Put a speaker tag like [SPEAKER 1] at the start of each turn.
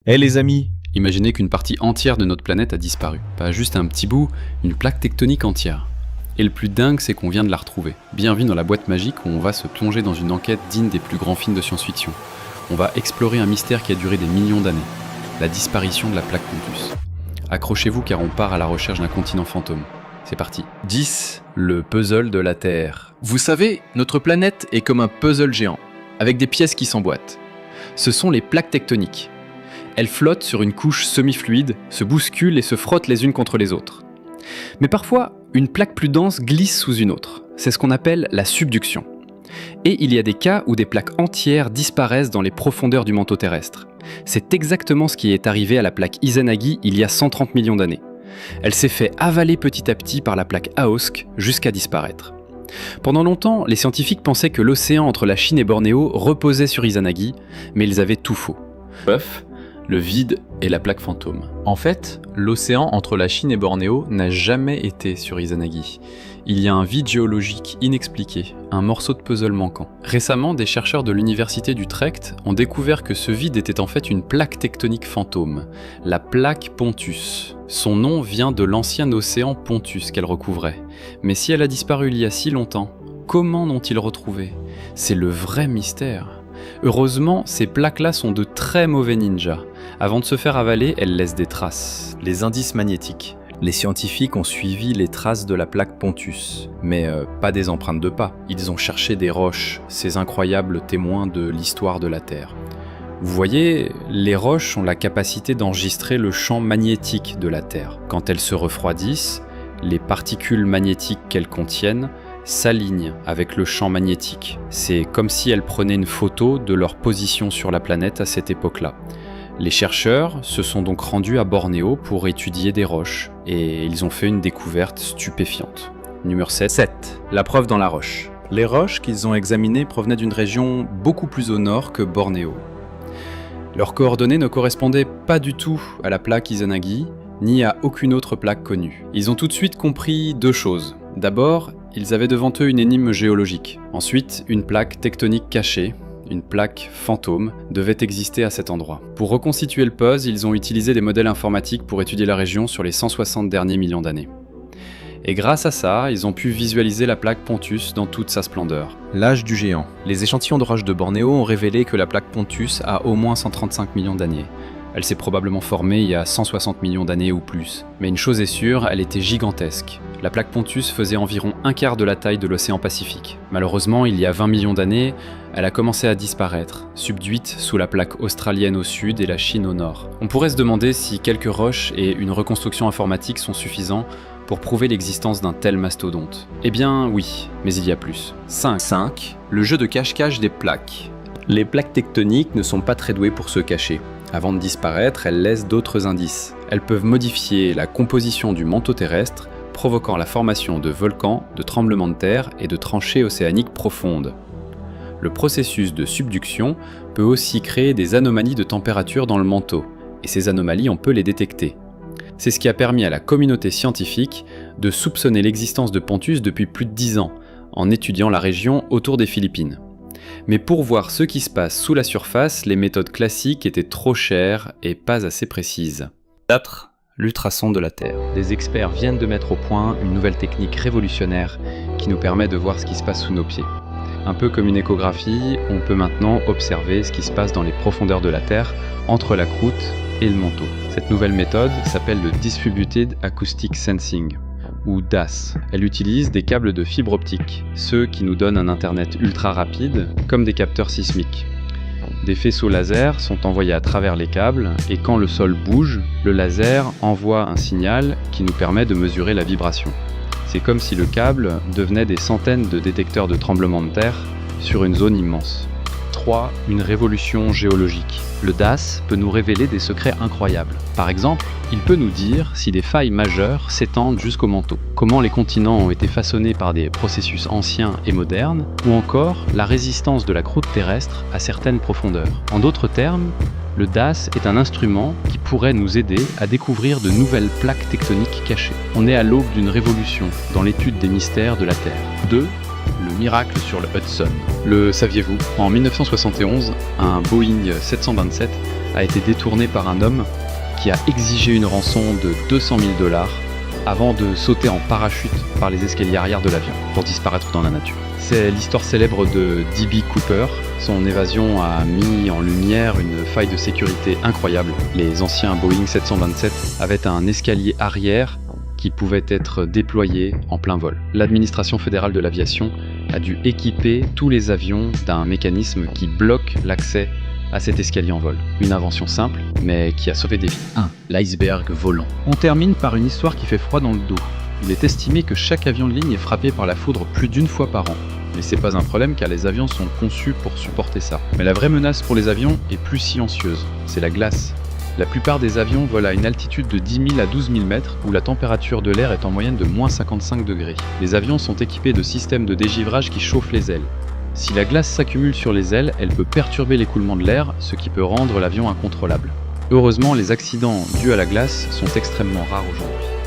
[SPEAKER 1] Eh les amis,
[SPEAKER 2] Imaginez qu'une partie entière de notre planète a disparu. Pas juste un petit bout, une plaque tectonique entière. Et le plus dingue, c'est qu'on vient de la retrouver. Bienvenue dans la boîte magique où on va se plonger dans une enquête digne des plus grands films de science-fiction. On va explorer un mystère qui a duré des millions d'années. La disparition de la plaque Pontus. Accrochez-vous car on part à la recherche d'un continent fantôme. C'est parti. 10. Le puzzle de la Terre.
[SPEAKER 1] vous savez, notre planète est comme un puzzle géant, avec des pièces qui s'emboîtent. Ce sont les plaques tectoniques. Elles flottent sur une couche semi-fluide, se bousculent et se frottent les unes contre les autres. Mais parfois, une plaque plus dense glisse sous une autre. C'est ce qu'on appelle la subduction. Et il y a des cas où des plaques entières disparaissent dans les profondeurs du manteau terrestre. C'est exactement ce qui est arrivé à la plaque Izanagi il y a 130 millions d'années. Elle s'est fait avaler petit à petit par la plaque Aosk jusqu'à disparaître. Pendant longtemps, les scientifiques pensaient que l'océan entre la Chine et Bornéo reposait sur Izanagi, mais ils avaient tout faux.
[SPEAKER 2] Bref, le vide et la plaque fantôme.
[SPEAKER 1] En fait, l'océan entre la Chine et Bornéo n'a jamais été sur Izanagi. Il y a un vide géologique inexpliqué, un morceau de puzzle manquant. Récemment, des chercheurs de l'université d'Utrecht ont découvert que ce vide était en fait une plaque tectonique fantôme, la plaque Pontus. Son nom vient de l'ancien océan Pontus qu'elle recouvrait. Mais si elle a disparu il y a si longtemps, comment n'ont-ils retrouvé ? C'est le vrai mystère. Heureusement, ces plaques-là sont de très mauvais ninjas. Avant de se faire avaler, elles laissent des traces.
[SPEAKER 3] Les indices magnétiques. Les scientifiques ont suivi les traces de la plaque Pontus, mais pas des empreintes de pas. Ils ont cherché des roches, ces incroyables témoins de l'histoire de la Terre. Vous voyez, les roches ont la capacité d'enregistrer le champ magnétique de la Terre. Quand elles se refroidissent, les particules magnétiques qu'elles contiennent s'alignent avec le champ magnétique. C'est comme si elles prenaient une photo de leur position sur la planète à cette époque-là. Les chercheurs se sont donc rendus à Bornéo pour étudier des roches, et ils ont fait une découverte stupéfiante. Numéro 7.
[SPEAKER 1] 7. La preuve dans la roche.
[SPEAKER 3] Les roches qu'ils ont examinées provenaient d'une région beaucoup plus au nord que Bornéo.
[SPEAKER 1] Leurs coordonnées ne correspondaient pas du tout à la plaque Izanagi, ni à aucune autre plaque connue. Ils ont tout de suite compris deux choses. D'abord, ils avaient devant eux une énigme géologique. Ensuite, une plaque tectonique cachée, une plaque fantôme, devait exister à cet endroit. Pour reconstituer le puzzle, ils ont utilisé des modèles informatiques pour étudier la région sur les 160 derniers millions d'années. Et grâce à ça, ils ont pu visualiser la plaque Pontus dans toute sa splendeur.
[SPEAKER 3] L'âge du géant. Les échantillons de roches de Bornéo ont révélé que la plaque Pontus a au moins 135 millions d'années. Elle s'est probablement formée il y a 160 millions d'années ou plus. Mais une chose est sûre, elle était gigantesque. La plaque Pontus faisait environ un quart de la taille de l'océan Pacifique. Malheureusement, il y a 20 millions d'années, elle a commencé à disparaître, subduite sous la plaque australienne au sud et la Chine au nord. On pourrait se demander si quelques roches et une reconstruction informatique sont suffisants pour prouver l'existence d'un tel mastodonte. Eh bien oui, mais il y a plus.
[SPEAKER 1] 5. Le jeu de cache-cache des plaques.
[SPEAKER 3] Les plaques tectoniques ne sont pas très douées pour se cacher. Avant de disparaître, elles laissent d'autres indices. Elles peuvent modifier la composition du manteau terrestre, provoquant la formation de volcans, de tremblements de terre et de tranchées océaniques profondes. Le processus de subduction peut aussi créer des anomalies de température dans le manteau, et ces anomalies on peut les détecter. C'est ce qui a permis à la communauté scientifique de soupçonner l'existence de Pontus depuis plus de 10 ans, en étudiant la région autour des Philippines. Mais pour voir ce qui se passe sous la surface, les méthodes classiques étaient trop chères et pas assez précises. 4. L'ultrason de la Terre.
[SPEAKER 1] Des experts viennent de mettre au point une nouvelle technique révolutionnaire qui nous permet de voir ce qui se passe sous nos pieds. Un peu comme une échographie, on peut maintenant observer ce qui se passe dans les profondeurs de la Terre, entre la croûte et le manteau. Cette nouvelle méthode s'appelle le Distributed Acoustic Sensing, ou DAS. Elle utilise des câbles de fibre optique, ceux qui nous donnent un internet ultra rapide, comme des capteurs sismiques. Des faisceaux laser sont envoyés à travers les câbles, et quand le sol bouge, le laser envoie un signal qui nous permet de mesurer la vibration. C'est comme si le câble devenait des centaines de détecteurs de tremblements de terre sur une zone immense. 3. Une révolution géologique. Le DAS peut nous révéler des secrets incroyables. Par exemple, il peut nous dire si des failles majeures s'étendent jusqu'au manteau, comment les continents ont été façonnés par des processus anciens et modernes, ou encore la résistance de la croûte terrestre à certaines profondeurs. En d'autres termes, le DAS est un instrument qui pourrait nous aider à découvrir de nouvelles plaques tectoniques cachées. On est à l'aube d'une révolution dans l'étude des mystères de la Terre. 2. le miracle sur le Hudson. Le saviez-vous? En 1971, un Boeing 727 a été détourné par un homme qui a exigé une rançon de 200 000 $ avant de sauter en parachute par les escaliers arrière de l'avion pour disparaître dans la nature. C'est l'histoire célèbre de D.B. Cooper. Son évasion a mis en lumière une faille de sécurité incroyable. Les anciens Boeing 727 avaient un escalier arrière qui pouvait être déployé en plein vol. L'administration fédérale de l'aviation a dû équiper tous les avions d'un mécanisme qui bloque l'accès à cet escalier en vol. Une invention simple, mais qui a sauvé des vies.
[SPEAKER 4] 1. L'iceberg volant.
[SPEAKER 1] On termine par une histoire qui fait froid dans le dos. Il est estimé que chaque avion de ligne est frappé par la foudre plus d'une fois par an. Mais c'est pas un problème car les avions sont conçus pour supporter ça. Mais la vraie menace pour les avions est plus silencieuse, c'est la glace. La plupart des avions volent à une altitude de 10 000 à 12 000 mètres où la température de l'air est en moyenne de moins 55 degrés. Les avions sont équipés de systèmes de dégivrage qui chauffent les ailes. Si la glace s'accumule sur les ailes, elle peut perturber l'écoulement de l'air, ce qui peut rendre l'avion incontrôlable. Heureusement, les accidents dus à la glace sont extrêmement rares aujourd'hui.